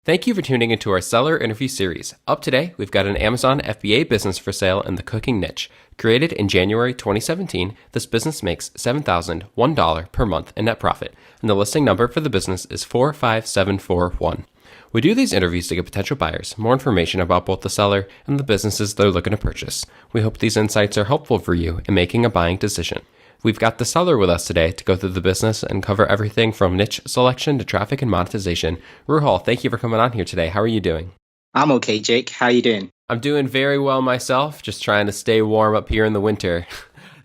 Thank you for tuning into our seller interview series. Up today, we've got an Amazon FBA business for sale in the cooking niche. Created in January 2017, this business makes $7,001 per month in net profit, and the listing number for the business is 45741. We do these interviews to give potential buyers more information about both the seller and the businesses they're looking to purchase. We hope these insights are helpful for you in making a buying decision. We've got the seller with us today to go through the business and cover everything from niche selection to traffic and monetization. Ruhal, thank you for coming on here today. How are you doing? I'm okay, Jake. How are you doing? I'm doing very well myself, just trying to stay warm up here in the winter.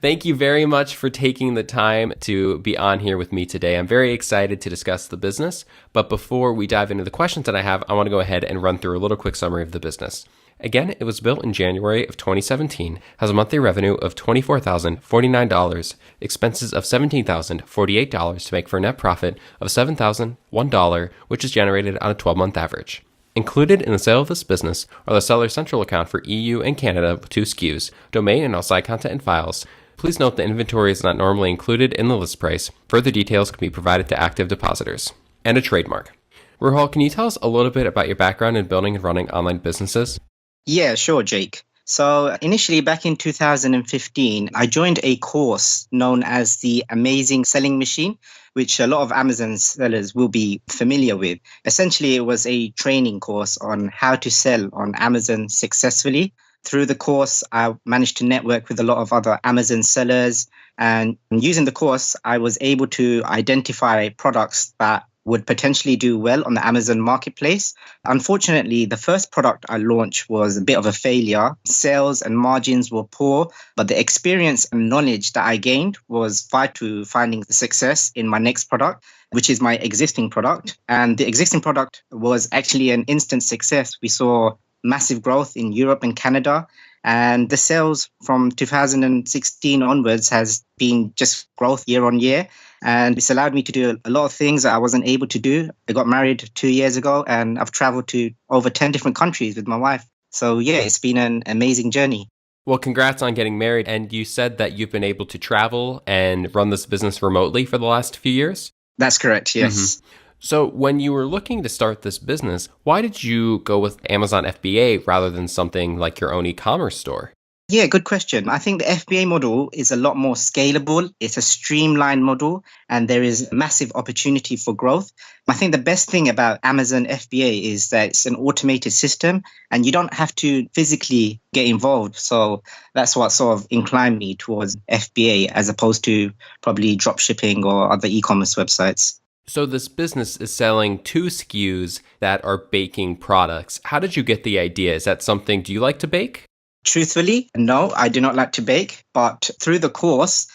Thank you very much for taking the time to be on here with me today. I'm very excited to discuss the business, but before we dive into the questions that I have, I want to go ahead and run through a little quick summary of the business. Again, it was built in January of 2017, has a monthly revenue of $24,049, expenses of $17,048 to make for a net profit of $7,001, which is generated on a 12-month average. Included in the sale of this business are the seller's central account for EU and Canada with 2 SKUs, domain and outside content and files. Please note the inventory is not normally included in the list price. Further details can be provided to active depositors. And a trademark. Ruhal, can you tell us a little bit about your background in building and running online businesses? Yeah, sure, Jake. So initially back in 2015, I joined a course known as the Amazing Selling Machine, which a lot of Amazon sellers will be familiar with. Essentially, it was a training course on how to sell on Amazon successfully. Through the course, I managed to network with a lot of other Amazon sellers. And using the course, I was able to identify products that would potentially do well on the Amazon marketplace. Unfortunately, the first product I launched was a bit of a failure. Sales and margins were poor, but the experience and knowledge that I gained was vital to finding the success in my next product, which is my existing product. And the existing product was actually an instant success. We saw massive growth in Europe and Canada. And the sales from 2016 onwards has been just growth year on year. And it's allowed me to do a lot of things that I wasn't able to do. I got married 2 years ago and I've traveled to over 10 different countries with my wife. So yeah, it's been an amazing journey. Well, congrats on getting married. And you said that you've been able to travel and run this business remotely for the last few years? That's correct, yes. Mm-hmm. So when you were looking to start this business, why did you go with Amazon FBA rather than something like your own e-commerce store? Yeah, good question. I think the FBA model is a lot more scalable. It's a streamlined model and there is massive opportunity for growth. I think the best thing about Amazon FBA is that it's an automated system and you don't have to physically get involved. So that's what sort of inclined me towards FBA as opposed to probably drop shipping or other e-commerce websites. So this business is selling 2 SKUs that are baking products. How did you get the idea? Is that something, do you like to bake? Truthfully, no, I do not like to bake, but through the course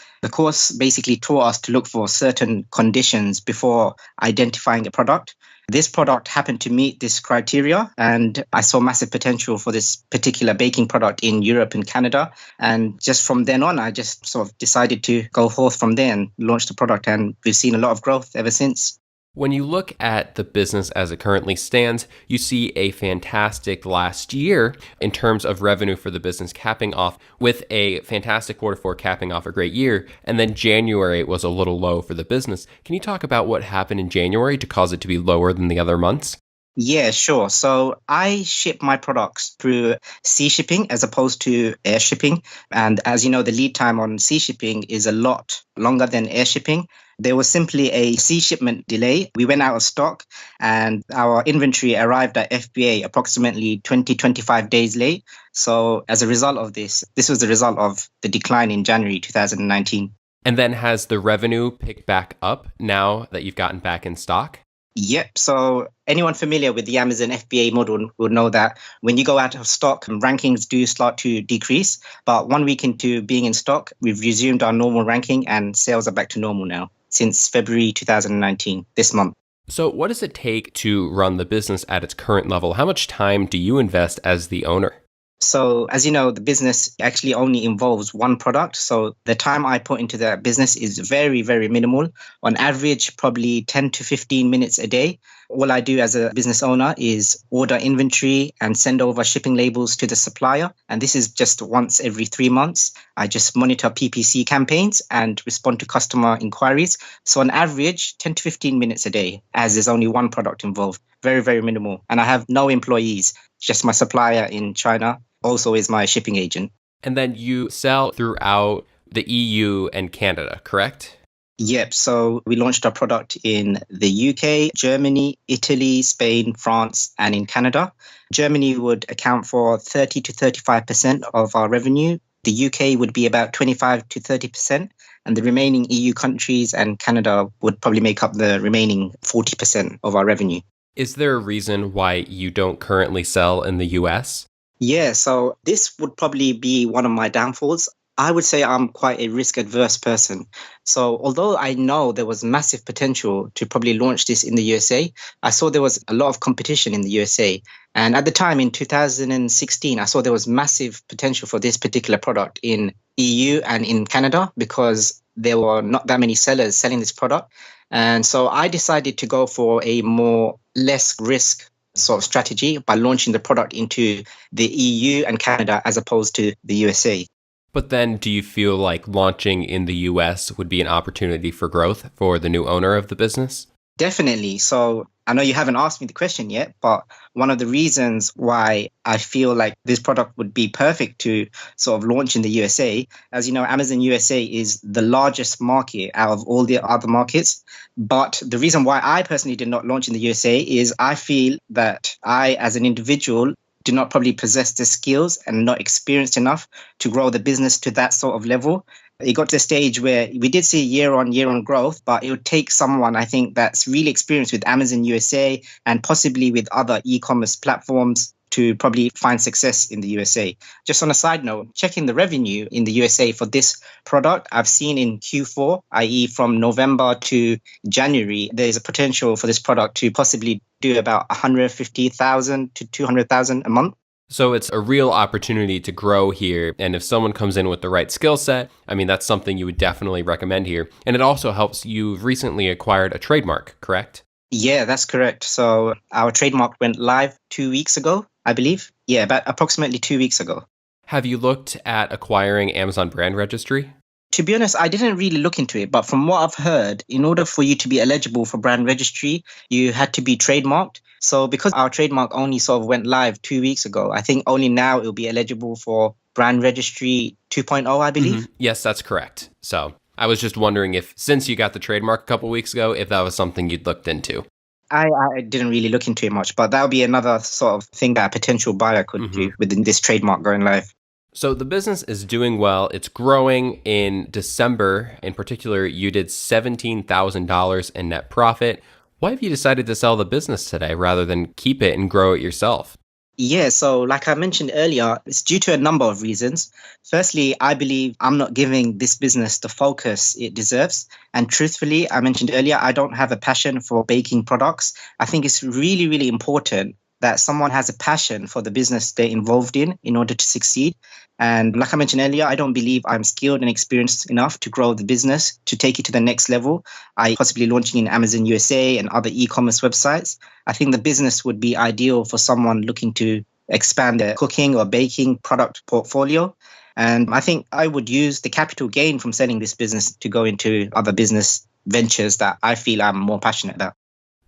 basically taught us to look for certain conditions before identifying a product. This product happened to meet this criteria, and I saw massive potential for this particular baking product in Europe and Canada. And just from then on, I just sort of decided to go forth from there and launch the product, and we've seen a lot of growth ever since. When you look at the business as it currently stands, you see a fantastic last year in terms of revenue for the business, capping off with a fantastic Q4, capping off a great year. And then January was a little low for the business. Can you talk about what happened in January to cause it to be lower than the other months? Yeah, sure. So I ship my products through sea shipping as opposed to air shipping. And as you know, the lead time on sea shipping is a lot longer than air shipping. There was simply a sea shipment delay. We went out of stock and our inventory arrived at FBA approximately 25 days late. So as a result of this was the result of the decline in January 2019. And then has the revenue picked back up now that you've gotten back in stock? Yep. So anyone familiar with the Amazon FBA model will know that when you go out of stock, rankings do start to decrease. But 1 week into being in stock, we've resumed our normal ranking and sales are back to normal now since February 2019, this month. So what does it take to run the business at its current level? How much time do you invest as the owner? So as you know, the business actually only involves one product. So the time I put into that business is very, very minimal. On average, probably 10 to 15 minutes a day. All I do as a business owner is order inventory and send over shipping labels to the supplier. And this is just once every 3 months. I just monitor PPC campaigns and respond to customer inquiries. So on average, 10 to 15 minutes a day, as there's only one product involved. very, very minimal. And I have no employees, just my supplier in China also is my shipping agent. And then you sell throughout the EU and Canada, correct? Yep. So we launched our product in the UK, Germany, Italy, Spain, France, and in Canada. Germany would account for 30 to 35% of our revenue. The UK would be about 25 to 30%. And the remaining EU countries and Canada would probably make up the remaining 40% of our revenue. Is there a reason why you don't currently sell in the US? Yeah, so this would probably be one of my downfalls. I would say I'm quite a risk adverse person. So although I know there was massive potential to probably launch this in the USA, I saw there was a lot of competition in the USA. And at the time in 2016, I saw there was massive potential for this particular product in EU and in Canada because there were not that many sellers selling this product. And so I decided to go for a more less risk sort of strategy by launching the product into the EU and Canada as opposed to the USA. But then do you feel like launching in the US would be an opportunity for growth for the new owner of the business? Definitely. So I know you haven't asked me the question yet, but one of the reasons why I feel like this product would be perfect to sort of launch in the USA, as you know, Amazon USA is the largest market out of all the other markets. But the reason why I personally did not launch in the USA is I feel that I, as an individual, do not probably possess the skills and not experienced enough to grow the business to that sort of level. It got to a stage where we did see year on growth, but it would take someone, I think, that's really experienced with Amazon USA and possibly with other e-commerce platforms to probably find success in the USA. Just on a side note, checking the revenue in the USA for this product, I've seen in Q4, i.e. from November to January, there's a potential for this product to possibly do about 150,000 to 200,000 a month. So it's a real opportunity to grow here. And if someone comes in with the right skill set, I mean, that's something you would definitely recommend here. And it also helps. You've recently acquired a trademark, correct? Yeah, that's correct. So our trademark went live 2 weeks ago, I believe. Yeah, about approximately 2 weeks ago. Have you looked at acquiring Amazon Brand Registry? To be honest, I didn't really look into it, but from what I've heard, in order for you to be eligible for brand registry, you had to be trademarked. So because our trademark only sort of went live 2 weeks ago, I think only now it'll be eligible for brand registry 2.0, I believe. Mm-hmm. Yes, that's correct. So I was just wondering if, since you got the trademark a couple weeks ago, if that was something you'd looked into. I didn't really look into it much, but that would be another sort of thing that a potential buyer could do within this trademark going live. So the business is doing well. It's growing. In December, in particular, you did $17,000 in net profit. Why have you decided to sell the business today rather than keep it and grow it yourself? Yeah, so like I mentioned earlier, it's due to a number of reasons. Firstly, I believe I'm not giving this business the focus it deserves. And truthfully, I mentioned earlier, I don't have a passion for baking products. I think it's really, really important that someone has a passion for the business they're involved in order to succeed. And like I mentioned earlier, I don't believe I'm skilled and experienced enough to grow the business, to take it to the next level, possibly launching in Amazon USA and other e-commerce websites. I think the business would be ideal for someone looking to expand their cooking or baking product portfolio. And I think I would use the capital gain from selling this business to go into other business ventures that I feel I'm more passionate about.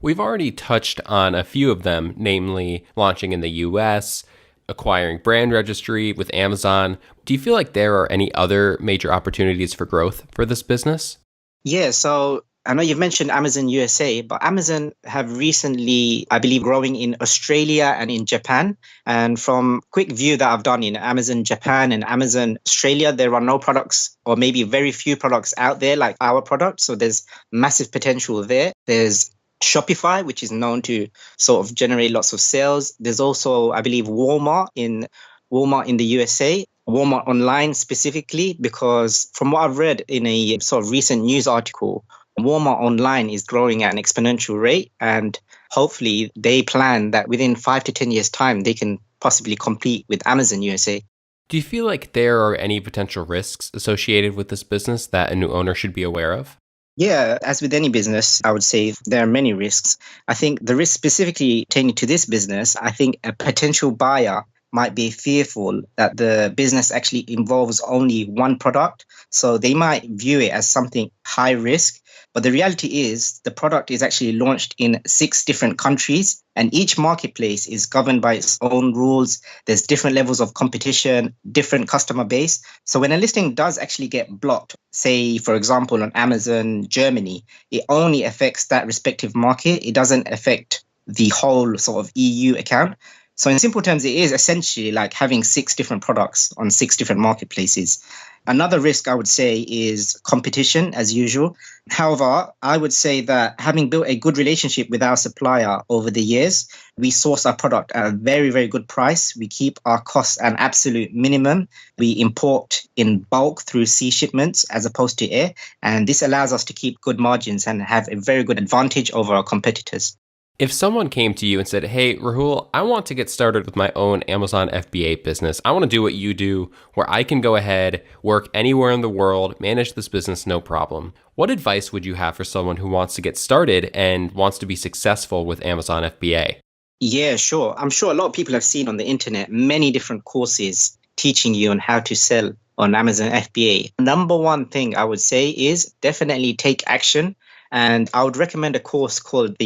We've already touched on a few of them, namely launching in the US, acquiring brand registry with Amazon. Do you feel like there are any other major opportunities for growth for this business? Yeah, so I know you've mentioned Amazon USA, but Amazon have recently, I believe, growing in Australia and in Japan. And from quick view that I've done in Amazon Japan and Amazon Australia, there are no products or maybe very few products out there like our product. So there's massive potential there. There's Shopify, which is known to sort of generate lots of sales. There's also, I believe, Walmart in the USA, Walmart online specifically, because from what I've read in a sort of recent news article, Walmart online is growing at an exponential rate. And hopefully they plan that within 5 to 10 years' time, they can possibly compete with Amazon USA. Do you feel like there are any potential risks associated with this business that a new owner should be aware of? Yeah, as with any business, I would say there are many risks. I think the risk specifically pertaining to this business, I think a potential buyer might be fearful that the business actually involves only one product. So they might view it as something high risk. But the reality is the product is actually launched in 6 different countries, and each marketplace is governed by its own rules. There's different levels of competition, different customer base. So when a listing does actually get blocked, say, for example, on Amazon Germany, it only affects that respective market. It doesn't affect the whole sort of EU account. So in simple terms, it is essentially like having 6 different products on 6 different marketplaces. Another risk I would say is competition as usual. However, I would say that having built a good relationship with our supplier over the years, we source our product at a very, very good price. We keep our costs at an absolute minimum. We import in bulk through sea shipments as opposed to air. And this allows us to keep good margins and have a very good advantage over our competitors. If someone came to you and said, hey, Rahul, I want to get started with my own Amazon FBA business. I want to do what you do, where I can go ahead, work anywhere in the world, manage this business, no problem. What advice would you have for someone who wants to get started and wants to be successful with Amazon FBA? Yeah, sure. I'm sure a lot of people have seen on the internet many different courses teaching you on how to sell on Amazon FBA. Number one thing I would say is definitely take action. And I would recommend a course called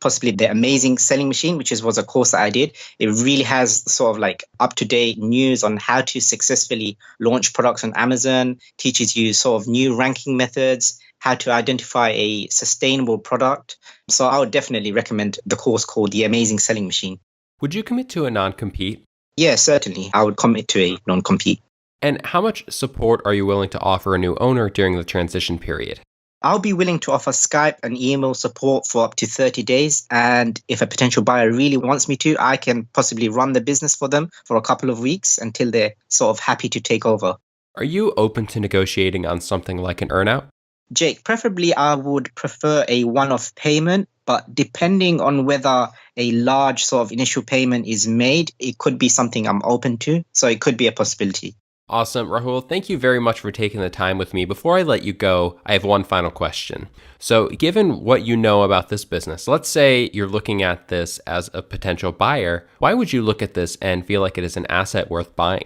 possibly the Amazing Selling Machine, which was a course that I did. It really has sort of like up-to-date news on how to successfully launch products on Amazon, teaches you sort of new ranking methods, how to identify a sustainable product. So I would definitely recommend the course called The Amazing Selling Machine. Would you commit to a non-compete? Yeah, certainly. I would commit to a non-compete. And how much support are you willing to offer a new owner during the transition period? I'll be willing to offer Skype and email support for up to 30 days. And if a potential buyer really wants me to, I can possibly run the business for them for a couple of weeks until they're sort of happy to take over. Are you open to negotiating on something like an earnout? Jake, preferably I would prefer a one-off payment, but depending on whether a large sort of initial payment is made, it could be something I'm open to. So it could be a possibility. Awesome. Rahul, thank you very much for taking the time with me. Before I let you go, I have one final question. So given what you know about this business, let's say you're looking at this as a potential buyer, why would you look at this and feel like it is an asset worth buying?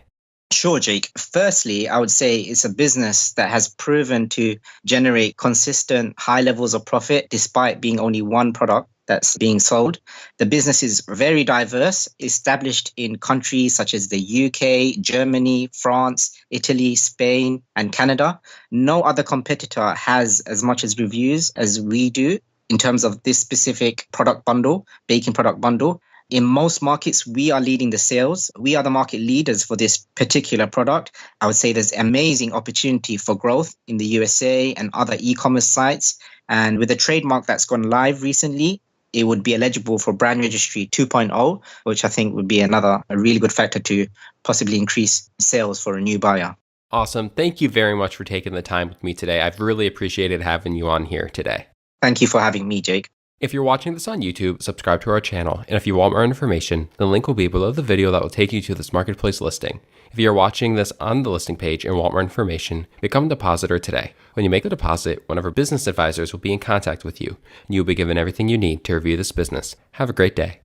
Sure, Jake. Firstly, I would say it's a business that has proven to generate consistent high levels of profit despite being only one product that's being sold. The business is very diverse, established in countries such as the UK, Germany, France, Italy, Spain, and Canada. No other competitor has as much as reviews as we do in terms of this specific product bundle, baking product bundle. In most markets, we are leading the sales. We are the market leaders for this particular product. I would say there's amazing opportunity for growth in the USA and other e-commerce sites. And with a trademark that's gone live recently, it would be eligible for brand registry 2.0, which I think would be a really good factor to possibly increase sales for a new buyer. Awesome. Thank you very much for taking the time with me today. I've really appreciated having you on here today. Thank you for having me, Jake. If you're watching this on YouTube, subscribe to our channel. And if you want more information, the link will be below the video that will take you to this marketplace listing. If you're watching this on the listing page and want more information, become a depositor today. When you make the deposit, one of our business advisors will be in contact with you, and you'll be given everything you need to review this business. Have a great day.